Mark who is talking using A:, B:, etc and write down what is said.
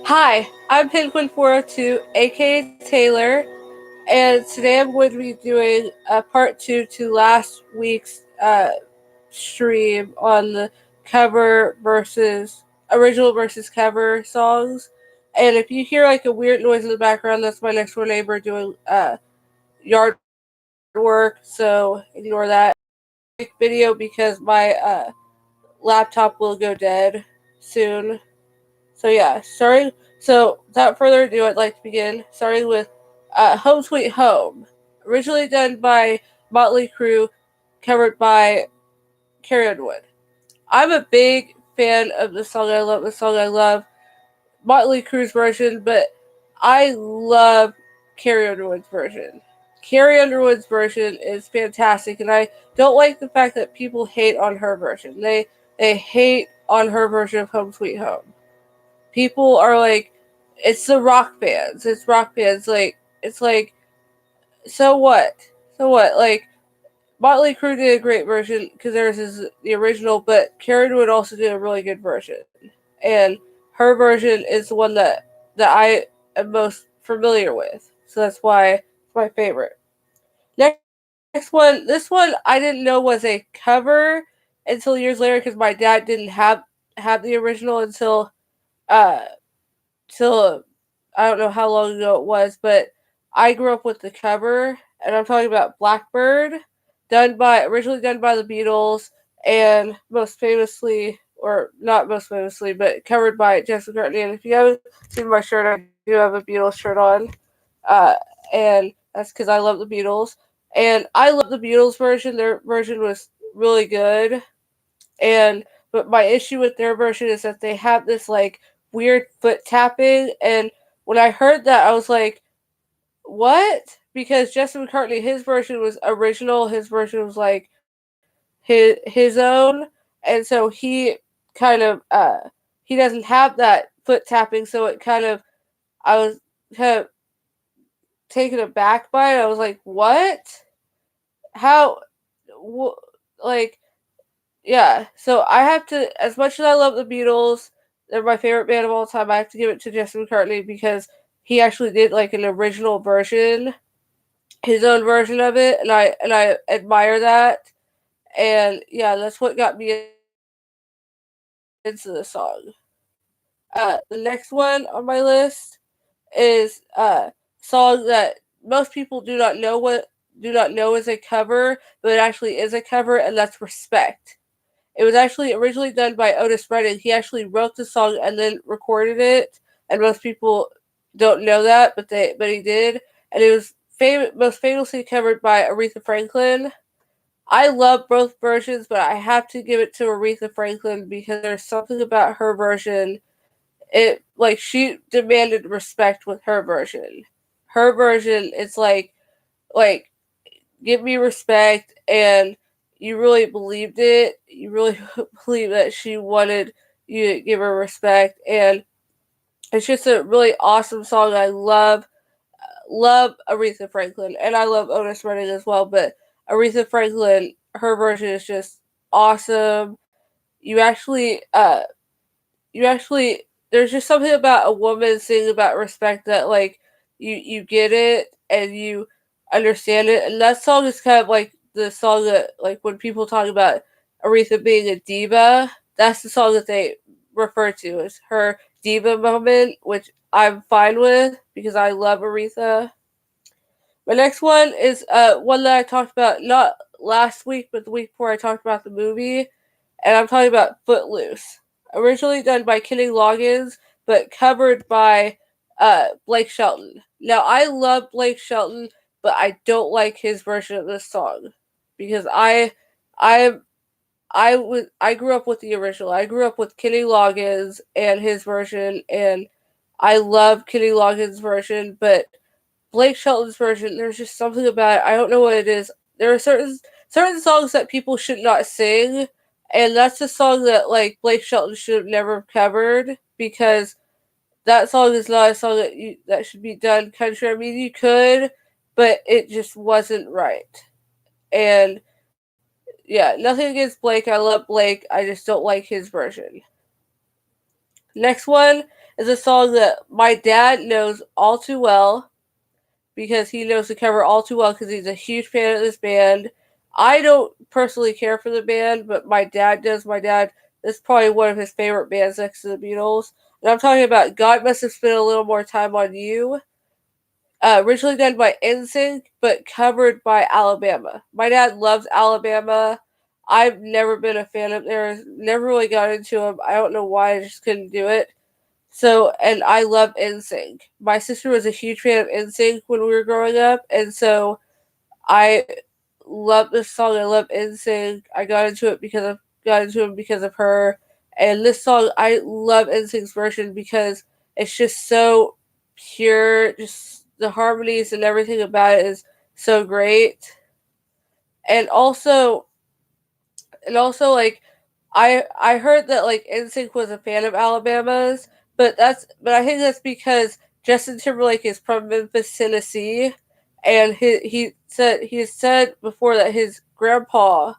A: Hi, I'm Penguin402, aka Taylor, and today I'm going to be doing a part two to last week's stream on the cover versus original versus cover songs. And if you hear like a weird noise in the background, that's my next door neighbor doing yard work, so ignore that. Video because my laptop will go dead soon. So yeah, starting. So without further ado, I'd like to begin starting with "Home Sweet Home," originally done by Motley Crue, covered by Carrie Underwood. I'm a big fan of the song. I love the song. I love Motley Crue's version, but I love Carrie Underwood's version. Carrie Underwood's version is fantastic, and I don't like the fact that people hate on her version. They hate on her version of Home Sweet Home. People are like, it's the rock bands. It's rock bands. Like, it's like, so what? So what? Like, Motley Crue did a great version because theirs is the original, but Karen would also do a really good version. And her version is the one that I am most familiar with. So that's why it's my favorite. Next one, this one I didn't know was a cover until years later because my dad didn't have the original uh till I don't know how long ago it was, but I grew up with the cover, and I'm talking about Blackbird, originally done by the Beatles, and most famously, or not most famously, but covered by Jessica McCartney. And if you haven't seen my shirt, I do have a Beatles shirt on, uh, and that's because I love the Beatles, and I love the Beatles version. Their version was really good, and but my issue with their version is that they have this like weird foot tapping, and when I heard that I was like, what? Because Justin McCartney, his version was original, his version was like his own, and so he kind of he doesn't have that foot tapping, so it kind of I was kind of taken aback by it. I was like, what? How? Wh- like, yeah, so I have to, as much as I love the Beatles, they're my favorite band of all time. I have to give it to Justin McCartney because he actually did like an original version, his own version of it, and I admire that. And yeah, that's what got me into the song. The next one on my list is song that most people do not know is a cover, but it actually is a cover, and that's Respect. It was actually originally done by Otis Redding. He actually wrote the song and then recorded it, and most people don't know that, but he did, and it was most famously covered by Aretha Franklin. I love both versions, but I have to give it to Aretha Franklin because there's something about her version. It like she demanded respect with her version. Her version, it's like give me respect, and you really believed it. You really believe that she wanted you to give her respect, and it's just a really awesome song. I love Aretha Franklin, and I love Otis Redding as well, but Aretha Franklin, her version is just awesome. You actually you actually there's just something about a woman singing about respect that like you get it and you understand it, and that song is kind of like the song that like when people talk about Aretha being a diva, that's the song that they refer to as her diva moment, which I'm fine with because I love Aretha. My next one is one that I talked about not last week but the week before. I talked about the movie, and I'm talking about Footloose. Originally done by Kenny Loggins, but covered by Blake Shelton. Now, I love Blake Shelton, but I don't like his version of this song because I I grew up with the original. I grew up with Kenny Loggins and his version, and I love Kenny Loggins' version, but Blake Shelton's version, there's just something about it. I don't know what it is. There are certain songs that people should not sing, and that's the song that like Blake Shelton should have never covered because that song is not a song that should be done country. I mean, you could, but it just wasn't right. And yeah, nothing against Blake. I love Blake. I just don't like his version. Next one is a song that my dad knows all too well because he knows the cover all too well because he's a huge fan of this band. I don't personally care for the band, but my dad does. My dad is probably one of his favorite bands next to the Beatles. And I'm talking about God Must Have Spent a Little More Time on You. Originally done by NSYNC, but covered by Alabama. My dad loves Alabama. I've never been a fan of theirs. Never really got into them. I don't know why. I just couldn't do it. So, and I love NSYNC. My sister was a huge fan of NSYNC when we were growing up, and so I love this song. I love NSYNC. I got into it because of her. And this song, I love NSYNC's version because it's just so pure. Just the harmonies and everything about it is so great. And also like I heard that like NSYNC was a fan of Alabama's, but I think that's because Justin Timberlake is from Memphis, Tennessee, and he said before that his grandpa